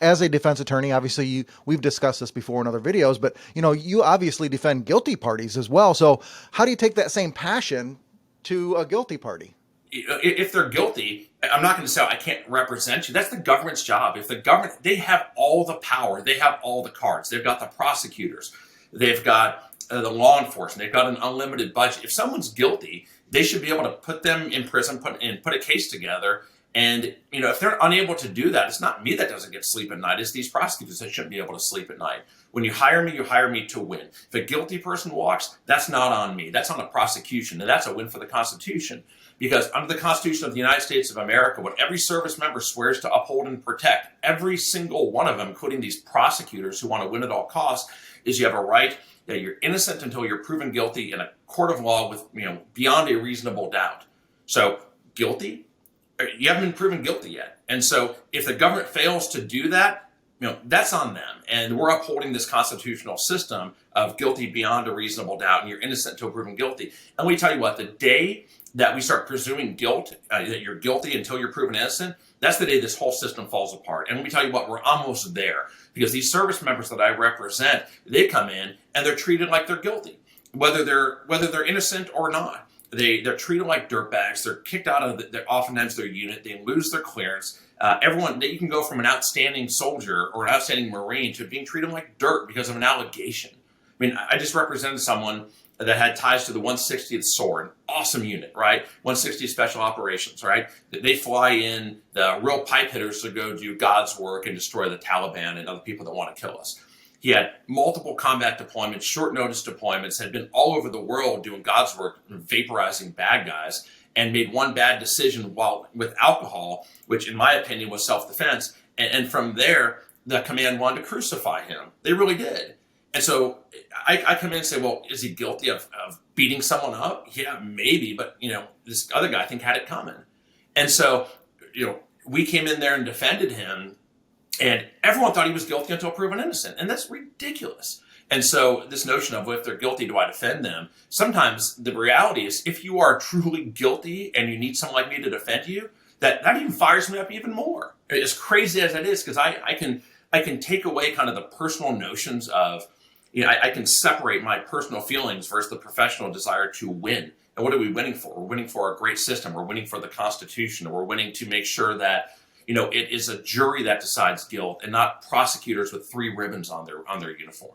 as a defense attorney, obviously we've discussed this before in other videos, but you obviously defend guilty parties as well. So how do you take that same passion to a guilty party? If they're guilty, I'm not going to say I can't represent you. That's the government's job. If the government, they have all the power, they have all the cards. They've got the prosecutors, they've got the law enforcement, they've got an unlimited budget. If someone's guilty, they should be able to put them in prison, put a case together. And if they're unable to do that, it's not me that doesn't get sleep at night. It's these prosecutors that shouldn't be able to sleep at night. When you hire me to win. If a guilty person walks, that's not on me. That's on the prosecution, and that's a win for the Constitution. Because under the Constitution of the United States of America, what every service member swears to uphold and protect, every single one of them, including these prosecutors who want to win at all costs, is you have a right that you're innocent until you're proven guilty in a court of law with beyond a reasonable doubt. So guilty, you haven't been proven guilty yet. And so if the government fails to do that, that's on them. And we're upholding this constitutional system of guilty beyond a reasonable doubt, and you're innocent until proven guilty. And we tell you what, the day that we start presuming guilt, that you're guilty until you're proven innocent, that's the day this whole system falls apart. And we tell you what, we're almost there. Because these service members that I represent, they come in and they're treated like they're guilty, whether they're innocent or not. They're treated like dirtbags. They're kicked out of oftentimes their unit. They lose their clearance. You can go from an outstanding soldier or an outstanding Marine to being treated like dirt because of an allegation. I mean, I just represented someone that had ties to the 160th SOAR, awesome unit, right? 160th Special Operations, right? They fly in the real pipe hitters to go do God's work and destroy the Taliban and other people that want to kill us. He had multiple combat deployments, short notice deployments, had been all over the world doing God's work, vaporizing bad guys, and made one bad decision with alcohol, which in my opinion was self-defense. And from there, the command wanted to crucify him. They really did. And so I come in and say, well, is he guilty of beating someone up? Yeah, maybe. But, this other guy I think had it coming. And so, we came in there and defended him. And everyone thought he was guilty until proven innocent. And that's ridiculous. And so this notion of, well, if they're guilty, do I defend them? Sometimes the reality is if you are truly guilty and you need someone like me to defend you, that even fires me up even more. As crazy as that is, because I can take away kind of the personal notions of, I can separate my personal feelings versus the professional desire to win. And what are we winning for? We're winning for a great system. We're winning for the Constitution. Or we're winning to make sure that it is a jury that decides guilt and not prosecutors with 3 ribbons on their uniform.